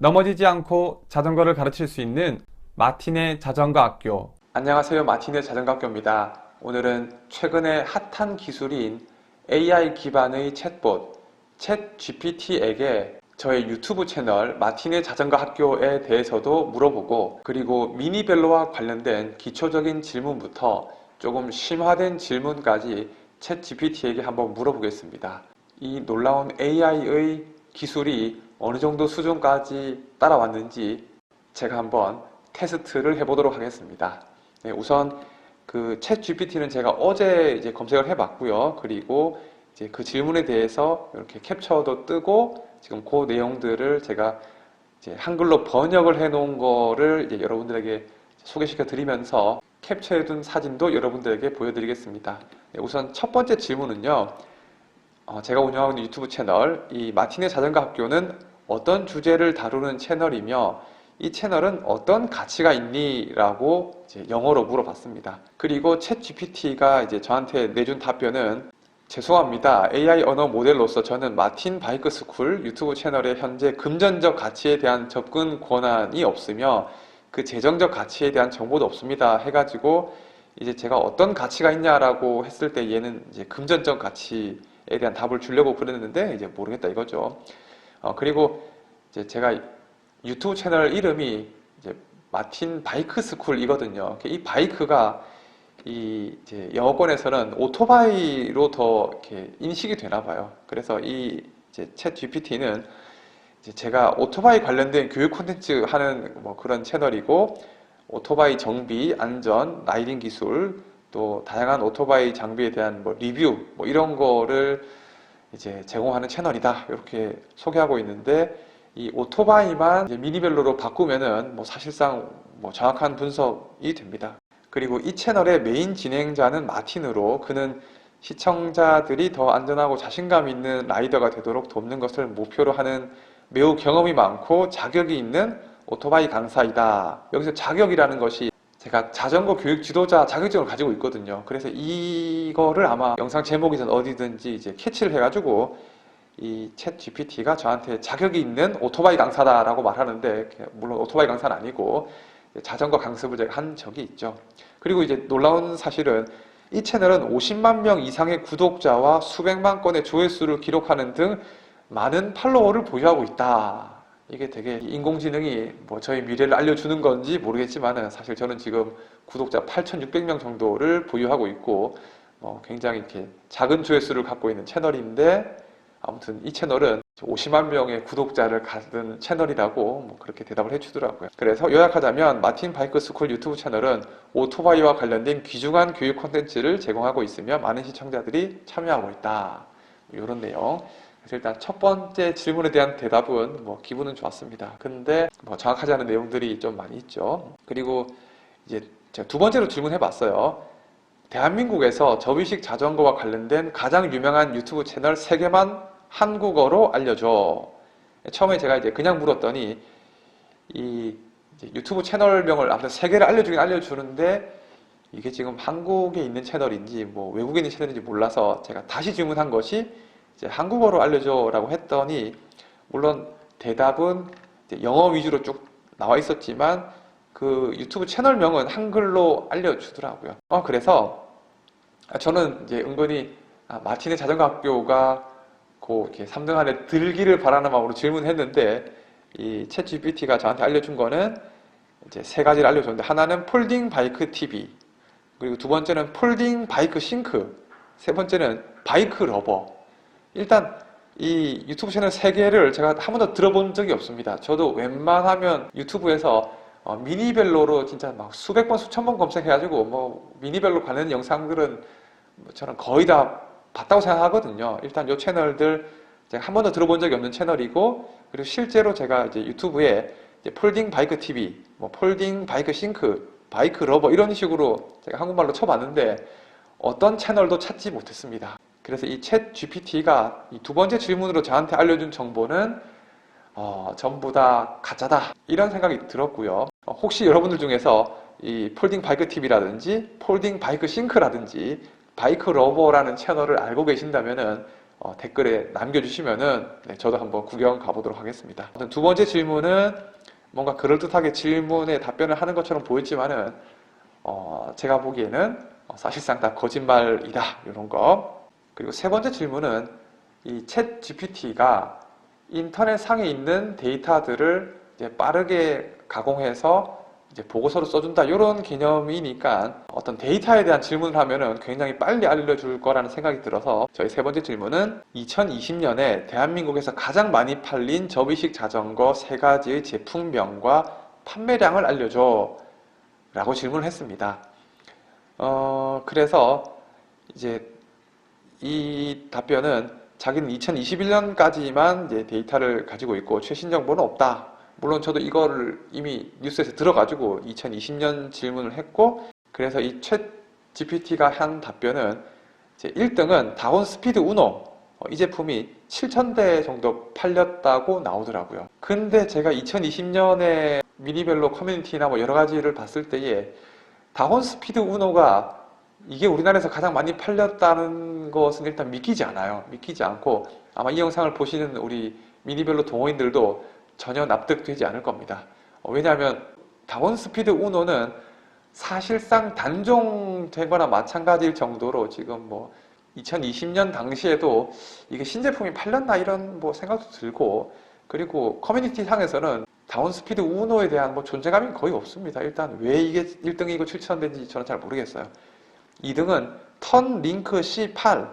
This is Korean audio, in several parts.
넘어지지 않고 자전거를 가르칠 수 있는 마틴의 자전거 학교. 안녕하세요, 마틴의 자전거 학교입니다. 오늘은 최근에 핫한 기술인 AI 기반의 챗봇 챗GPT에게 저의 유튜브 채널 마틴의 자전거 학교에 대해서도 물어보고, 그리고 미니벨로와 관련된 기초적인 질문부터 조금 심화된 질문까지 챗GPT에게 한번 물어보겠습니다. 이 놀라운 AI의 기술이 어느 정도 수준까지 따라왔는지 제가 한번 테스트를 해보도록 하겠습니다. 네, 우선 그 챗 GPT는 제가 어제 이제 검색을 해봤고요. 그리고 이제 그 질문에 대해서 이렇게 캡처도 뜨고, 지금 그 내용들을 제가 이제 한글로 번역을 해 놓은 거를 이제 여러분들에게 소개시켜 드리면서 캡처해 둔 사진도 여러분들에게 보여드리겠습니다. 네, 우선 첫 번째 질문은요. 제가 운영하고 있는 유튜브 채널, 이 마틴의 자전거 학교는 어떤 주제를 다루는 채널이며 이 채널은 어떤 가치가 있니? 라고 이제 영어로 물어봤습니다. 그리고 챗 GPT가 이제 저한테 내준 답변은, 죄송합니다. AI 언어 모델로서 저는 마틴 바이크 스쿨 유튜브 채널의 현재 금전적 가치에 대한 접근 권한이 없으며 그 재정적 가치에 대한 정보도 없습니다. 해가지고 이제 제가 어떤 가치가 있냐라고 했을 때 얘는 이제 금전적 가치에 대한 답을 주려고 그랬는데 이제 모르겠다 이거죠. 그리고 이제 제가 유튜브 채널 이름이 이제 마틴 바이크 스쿨이거든요. 이 바이크가 이제 영어권에서는 오토바이로 더 이렇게 인식이 되나 봐요. 그래서 이 이제 챗 GPT는 이제 제가 오토바이 관련된 교육 콘텐츠 하는 뭐 그런 채널이고, 오토바이 정비, 안전, 라이딩 기술, 또 다양한 오토바이 장비에 대한 뭐 리뷰, 뭐 이런 거를 이제 제공하는 채널이다, 이렇게 소개하고 있는데, 이 오토바이만 이제 미니벨로로 바꾸면은 뭐 사실상 뭐 정확한 분석이 됩니다. 그리고 이 채널의 메인 진행자는 마틴으로, 그는 시청자들이 더 안전하고 자신감 있는 라이더가 되도록 돕는 것을 목표로 하는 매우 경험이 많고 자격이 있는 오토바이 강사이다. 여기서 자격이라는 것이, 제가 자전거 교육 지도자 자격증을 가지고 있거든요. 그래서 이거를 아마 영상 제목이든 어디든지 이제 캐치를 해가지고 이 챗 GPT가 저한테 자격이 있는 오토바이 강사다라고 말하는데, 물론 오토바이 강사는 아니고 자전거 강습을 제가 한 적이 있죠. 그리고 이제 놀라운 사실은 이 채널은 50만 명 이상의 구독자와 수백만 건의 조회수를 기록하는 등 많은 팔로워를 보유하고 있다. 이게 되게 인공지능이 뭐 저희 미래를 알려주는 건지 모르겠지만, 사실 저는 지금 구독자 8,600명 정도를 보유하고 있고 굉장히 이렇게 작은 조회수를 갖고 있는 채널인데, 아무튼 이 채널은 50만 명의 구독자를 가진 채널이라고 뭐 그렇게 대답을 해주더라고요. 그래서 요약하자면 마틴 바이크 스쿨 유튜브 채널은 오토바이와 관련된 귀중한 교육 콘텐츠를 제공하고 있으며 많은 시청자들이 참여하고 있다. 이런 내용. 그래서 일단 첫 번째 질문에 대한 대답은 뭐 기분은 좋았습니다. 근데 뭐 정확하지 않은 내용들이 좀 많이 있죠. 그리고 이제 제가 두 번째로 질문해 봤어요. 대한민국에서 접이식 자전거와 관련된 가장 유명한 유튜브 채널 3개만 한국어로 알려줘. 처음에 제가 이제 그냥 물었더니 이 이제 유튜브 채널명을 아무튼 3개를 알려주긴 알려주는데, 이게 지금 한국에 있는 채널인지 뭐 외국에 있는 채널인지 몰라서 제가 다시 질문한 것이, 이제 한국어로 알려줘라고 했더니, 물론 대답은 이제 영어 위주로 쭉 나와 있었지만 그 유튜브 채널명은 한글로 알려주더라고요. 그래서 저는 이제 은근히 마틴의 자전거 학교가 이렇게 3등 안에 들기를 바라는 마음으로 질문했는데, 이 챗 GPT가 저한테 알려준 거는 이제 3가지를 알려줬는데, 하나는 폴딩 바이크 TV, 그리고 두 번째는 폴딩 바이크 싱크, 세 번째는 바이크 러버. 일단 이 유튜브 채널 3개를 제가 한 번도 들어본 적이 없습니다. 저도 웬만하면 유튜브에서 미니벨로로 진짜 막 수백 번 수천 번 검색해가지고 뭐 미니벨로 관련 영상들은 저는 거의 다 봤다고 생각하거든요. 일단 이 채널들 제가 한 번도 들어본 적이 없는 채널이고, 그리고 실제로 제가 이제 유튜브에 이제 폴딩 바이크 TV, 뭐 폴딩 바이크 싱크, 바이크 러버 이런 식으로 제가 한국말로 쳐봤는데 어떤 채널도 찾지 못했습니다. 그래서 이 챗 GPT가 이 두 번째 질문으로 저한테 알려준 정보는 전부 다 가짜다, 이런 생각이 들었고요. 혹시 여러분들 중에서 이 폴딩 바이크 TV라든지 폴딩 바이크 싱크라든지 바이크 러버라는 채널을 알고 계신다면은 댓글에 남겨주시면은 네, 저도 한번 구경 가보도록 하겠습니다. 두 번째 질문은 뭔가 그럴듯하게 질문에 답변을 하는 것처럼 보였지만은 제가 보기에는 사실상 다 거짓말이다 이런 거. 그리고 세 번째 질문은 이 챗 GPT가 인터넷 상에 있는 데이터들을 이제 빠르게 가공해서 이제 보고서로 써준다 이런 개념이니까 어떤 데이터에 대한 질문을 하면은 굉장히 빨리 알려줄 거라는 생각이 들어서 저희 세 번째 질문은 2020년에 대한민국에서 가장 많이 팔린 접이식 자전거 세 가지의 제품명과 판매량을 알려줘 라고 질문을 했습니다. 그래서 이제 이 답변은 자기는 2021년까지만 이제 데이터를 가지고 있고 최신 정보는 없다. 물론 저도 이거를 이미 뉴스에서 들어가지고 2020년 질문을 했고, 그래서 이 챗 GPT가 한 답변은 이제 1등은 다운 스피드 우노, 이 제품이 7,000대 정도 팔렸다고 나오더라고요. 근데 제가 2020년에 미니벨로 커뮤니티나 뭐 여러 가지를 봤을 때에 다운 스피드 우노가 이게 우리나라에서 가장 많이 팔렸다는 것은 일단 믿기지 않아요. 믿기지 않고 아마 이 영상을 보시는 우리 미니벨로 동호인들도 전혀 납득되지 않을 겁니다. 왜냐하면 다운 스피드 우노는 사실상 단종된 거나 마찬가지일 정도로 지금 뭐 2020년 당시에도 이게 신제품이 팔렸나 이런 뭐 생각도 들고, 그리고 커뮤니티 상에서는 다운 스피드 우노에 대한 뭐 존재감이 거의 없습니다. 일단 왜 이게 1등이고 7,000대인지 저는 잘 모르겠어요. 2등은 턴 링크 C8,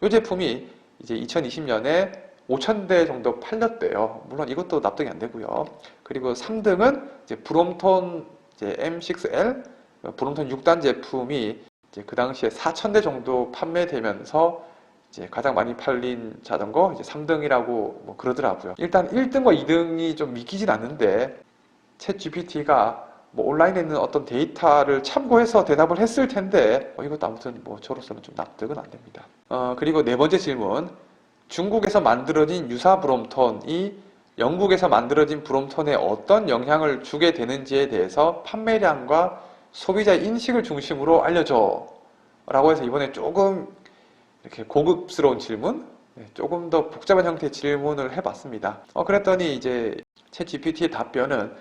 이 제품이 이제 2020년에 5,000대 정도 팔렸대요. 물론 이것도 납득이 안 되고요. 그리고 3등은 이제 브롬톤 이제 M6L, 브롬톤 6단 제품이 이제 그 당시에 4,000대 정도 판매되면서 이제 가장 많이 팔린 자전거 이제 3등이라고 뭐 그러더라고요. 일단 1등과 2등이 좀 믿기진 않는데 챗 GPT가 뭐 온라인에 있는 어떤 데이터를 참고해서 대답을 했을 텐데 이것도 아무튼 뭐 저로서는 좀 납득은 안 됩니다. 그리고 네 번째 질문, 중국에서 만들어진 유사 브롬톤이 영국에서 만들어진 브롬톤에 어떤 영향을 주게 되는지에 대해서 판매량과 소비자의 인식을 중심으로 알려줘 라고 해서 이번에 조금 이렇게 고급스러운 질문, 조금 더 복잡한 형태의 질문을 해봤습니다. 그랬더니 이제 챗 GPT의 답변은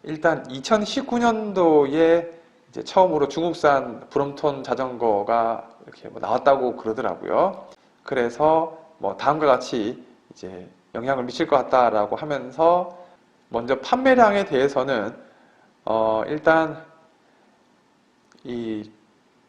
일단 2019년도에 이제 처음으로 중국산 브롬톤 자전거가 이렇게 뭐 나왔다고 그러더라고요. 그래서 뭐 다음과 같이 이제 영향을 미칠 것 같다라고 하면서 먼저 판매량에 대해서는 일단 이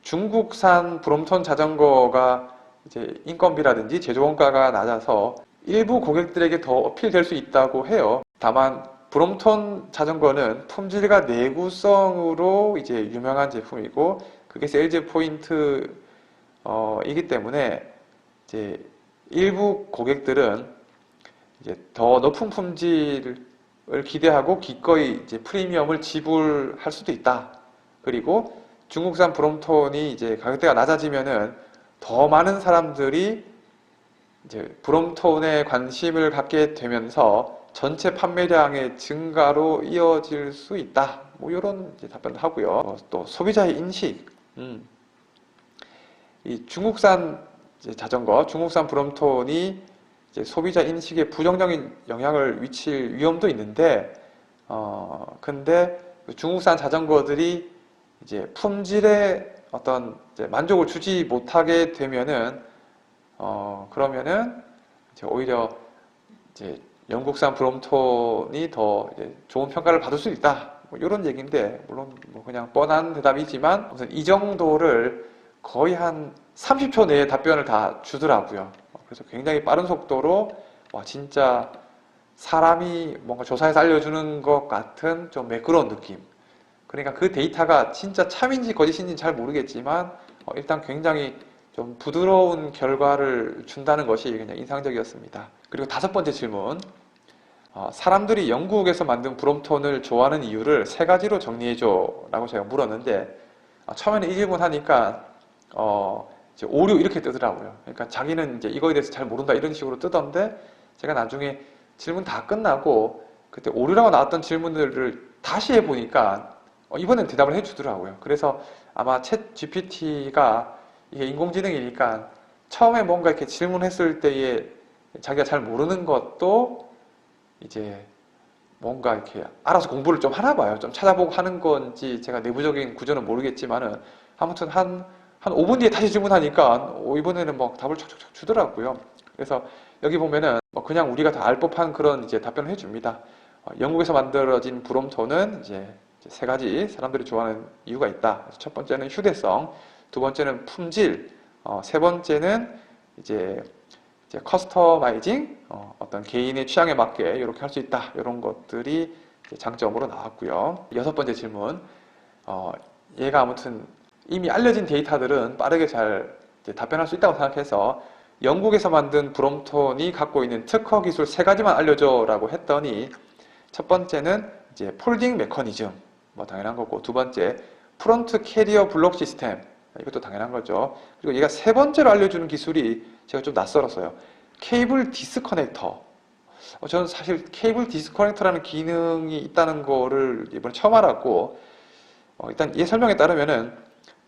중국산 브롬톤 자전거가 이제 인건비라든지 제조 원가가 낮아서 일부 고객들에게 더 어필될 수 있다고 해요. 다만 브롬톤 자전거는 품질과 내구성으로 이제 유명한 제품이고 그게 세일즈 포인트이기 때문에 이제 일부 고객들은 이제 더 높은 품질을 기대하고 기꺼이 이제 프리미엄을 지불할 수도 있다. 그리고 중국산 브롬톤이 이제 가격대가 낮아지면은 더 많은 사람들이 이제 브롬톤에 관심을 갖게 되면서 전체 판매량의 증가로 이어질 수 있다. 뭐 이런 이제 답변을 하고요. 또 소비자의 인식, 이 중국산 자전거, 중국산 브롬톤이 이제 소비자 인식에 부정적인 영향을 미칠 위험도 있는데, 근데 중국산 자전거들이 이제 품질에 어떤 이제 만족을 주지 못하게 되면은, 그러면은 이제 오히려 이제 영국산 브롬톤이 더 이제 좋은 평가를 받을 수 있다. 뭐 이런 얘기인데, 물론 뭐 그냥 뻔한 대답이지만, 우선 이 정도를 거의 한 30초 내에 답변을 다 주더라고요. 그래서 굉장히 빠른 속도로, 와, 진짜 사람이 뭔가 조사해서 알려주는 것 같은 좀 매끄러운 느낌. 그러니까 그 데이터가 진짜 참인지 거짓인지는 잘 모르겠지만, 일단 굉장히 좀 부드러운 결과를 준다는 것이 그냥 인상적이었습니다. 그리고 다섯 번째 질문, 사람들이 영국에서 만든 브롬톤을 좋아하는 이유를 세 가지로 정리해줘 라고 제가 물었는데, 처음에는 이 질문 하니까 이제 오류 이렇게 뜨더라고요. 그러니까 자기는 이제 이거에 대해서 잘 모른다 이런 식으로 뜨던데, 제가 나중에 질문 다 끝나고 그때 오류라고 나왔던 질문들을 다시 해보니까 이번엔 대답을 해주더라고요. 그래서 아마 챗 GPT가 이게 인공지능이니까 처음에 뭔가 이렇게 질문했을 때에 자기가 잘 모르는 것도 이제 뭔가 이렇게 알아서 공부를 좀 하나 봐요. 좀 찾아보고 하는 건지 제가 내부적인 구조는 모르겠지만은 아무튼 한 5분 뒤에 다시 질문하니까 이번에는 뭐 답을 촉촉촉 주더라고요. 그래서 여기 보면은 뭐 그냥 우리가 다 알 법한 그런 이제 답변을 해줍니다. 영국에서 만들어진 브롬톤은 이제 세 가지 사람들이 좋아하는 이유가 있다. 첫 번째는 휴대성, 두 번째는 품질, 세 번째는 이제 커스터마이징, 어떤 개인의 취향에 맞게 이렇게 할 수 있다. 이런 것들이 장점으로 나왔고요. 여섯 번째 질문, 얘가 아무튼 이미 알려진 데이터들은 빠르게 잘 답변할 수 있다고 생각해서 영국에서 만든 브롬톤이 갖고 있는 특허 기술 세 가지만 알려줘라고 했더니 첫 번째는 이제 폴딩 메커니즘, 뭐 당연한 거고, 두 번째 프론트 캐리어 블록 시스템, 이것도 당연한 거죠. 그리고 얘가 세 번째로 알려주는 기술이 제가 좀 낯설었어요. 케이블 디스커넥터. 저는 사실 케이블 디스커넥터라는 기능이 있다는 거를 이번에 처음 알았고, 일단 얘 설명에 따르면은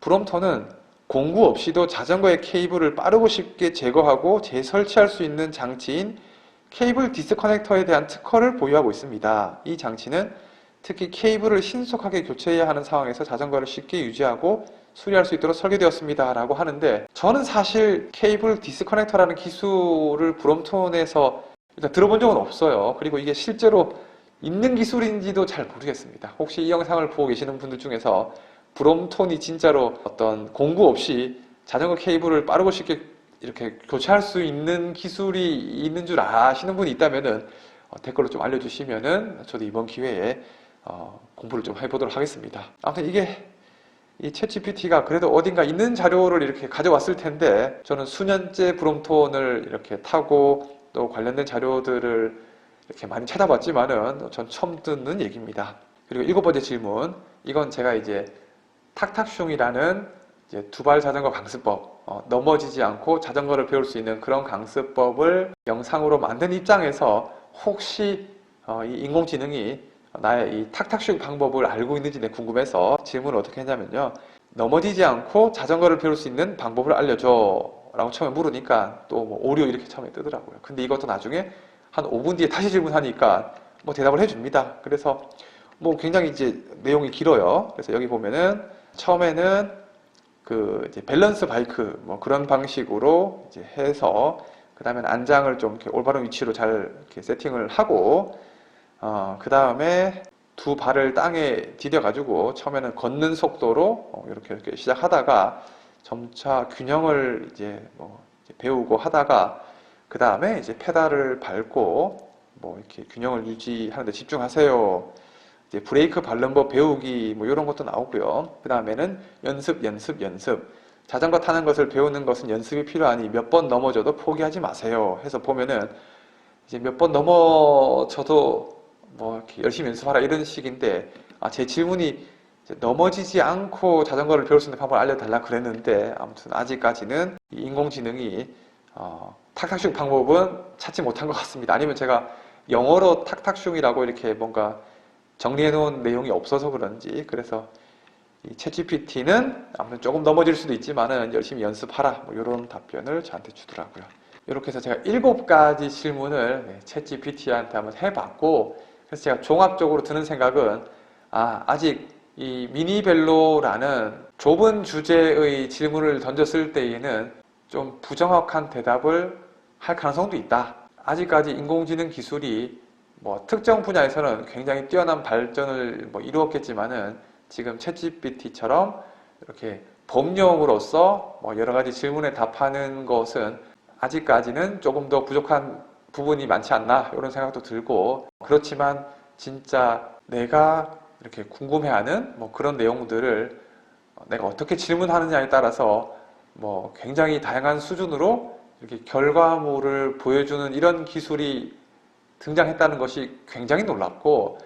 브롬톤은 공구 없이도 자전거의 케이블을 빠르고 쉽게 제거하고 재설치할 수 있는 장치인 케이블 디스커넥터에 대한 특허를 보유하고 있습니다. 이 장치는 특히 케이블을 신속하게 교체해야 하는 상황에서 자전거를 쉽게 유지하고 수리할 수 있도록 설계되었습니다. 라고 하는데, 저는 사실 케이블 디스커넥터라는 기술을 브롬톤에서 일단 들어본 적은 없어요. 그리고 이게 실제로 있는 기술인지도 잘 모르겠습니다. 혹시 이 영상을 보고 계시는 분들 중에서 브롬톤이 진짜로 어떤 공구 없이 자전거 케이블을 빠르고 쉽게 이렇게 교체할 수 있는 기술이 있는 줄 아시는 분이 있다면은 댓글로 좀 알려주시면은 저도 이번 기회에 공부를 좀 해보도록 하겠습니다. 아무튼 이게 이 챗GPT가 그래도 어딘가 있는 자료를 이렇게 가져왔을 텐데, 저는 수년째 브롬톤을 이렇게 타고 또 관련된 자료들을 이렇게 많이 찾아봤지만은 전 처음 듣는 얘기입니다. 그리고 일곱 번째 질문, 이건 제가 이제 탁탁슝이라는 이제 두발 자전거 강습법, 넘어지지 않고 자전거를 배울 수 있는 그런 강습법을 영상으로 만든 입장에서 혹시 이 인공지능이 나의 이 탁탁슝 방법을 알고 있는지 궁금해서 질문을 어떻게 했냐면요. 넘어지지 않고 자전거를 배울 수 있는 방법을 알려줘 라고 처음에 물으니까 또 뭐 오류 이렇게 처음에 뜨더라고요. 근데 이것도 나중에 한 5분 뒤에 다시 질문하니까 뭐 대답을 해줍니다. 그래서 뭐 굉장히 이제 내용이 길어요. 그래서 여기 보면은 처음에는 그 이제 밸런스 바이크 뭐 그런 방식으로 이제 해서, 그 다음에는 안장을 좀 이렇게 올바른 위치로 잘 이렇게 세팅을 하고, 그 다음에 두 발을 땅에 디뎌가지고 처음에는 걷는 속도로 이렇게 시작하다가 점차 균형을 이제 뭐 이제 배우고 하다가, 그 다음에 이제 페달을 밟고 뭐 이렇게 균형을 유지하는 데 집중하세요. 이제 브레이크 밟는 법 배우기 뭐 이런 것도 나오고요. 그 다음에는 연습, 연습, 연습. 자전거 타는 것을 배우는 것은 연습이 필요하니 몇 번 넘어져도 포기하지 마세요. 해서 보면은 이제 몇 번 넘어져도 뭐 이렇게 열심히 연습하라 이런 식인데, 제 질문이 넘어지지 않고 자전거를 배울 수 있는 방법을 알려달라 그랬는데, 아무튼 아직까지는 이 인공지능이 탁탁슝 방법은 찾지 못한 것 같습니다. 아니면 제가 영어로 탁탁슝이라고 이렇게 뭔가 정리해 놓은 내용이 없어서 그런지. 그래서 이 챗GPT는 아무튼 조금 넘어질 수도 있지만은 열심히 연습하라 뭐 이런 답변을 저한테 주더라고요. 이렇게 해서 제가 7가지 질문을 챗GPT한테 한번 해봤고, 그래서 제가 종합적으로 드는 생각은 아직 이 미니벨로라는 좁은 주제의 질문을 던졌을 때에는 좀 부정확한 대답을 할 가능성도 있다. 아직까지 인공지능 기술이 뭐 특정 분야에서는 굉장히 뛰어난 발전을 뭐 이루었겠지만은 지금 챗GPT처럼 이렇게 범용으로서 뭐 여러 가지 질문에 답하는 것은 아직까지는 조금 더 부족한 부분이 많지 않나 이런 생각도 들고, 그렇지만 진짜 내가 이렇게 궁금해하는 뭐 그런 내용들을 내가 어떻게 질문하느냐에 따라서 뭐 굉장히 다양한 수준으로 이렇게 결과물을 보여주는 이런 기술이 등장했다는 것이 굉장히 놀랍고,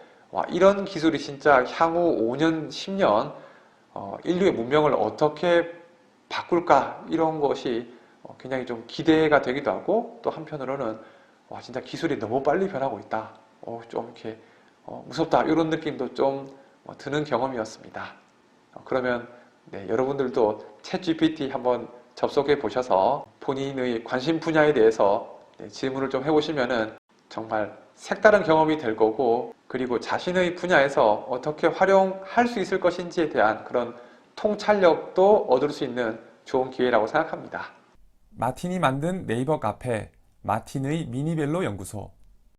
이런 기술이 진짜 향후 5년, 10년 인류의 문명을 어떻게 바꿀까 이런 것이 굉장히 좀 기대가 되기도 하고, 또 한편으로는 진짜 기술이 너무 빨리 변하고 있다. 좀 이렇게 무섭다 이런 느낌도 좀 드는 경험이었습니다. 그러면 네, 여러분들도 챗GPT 한번 접속해 보셔서 본인의 관심 분야에 대해서 질문을 좀 해보시면은 정말 색다른 경험이 될 거고, 그리고 자신의 분야에서 어떻게 활용할 수 있을 것인지에 대한 그런 통찰력도 얻을 수 있는 좋은 기회라고 생각합니다. 마틴이 만든 네이버 카페 마틴의 미니벨로 연구소.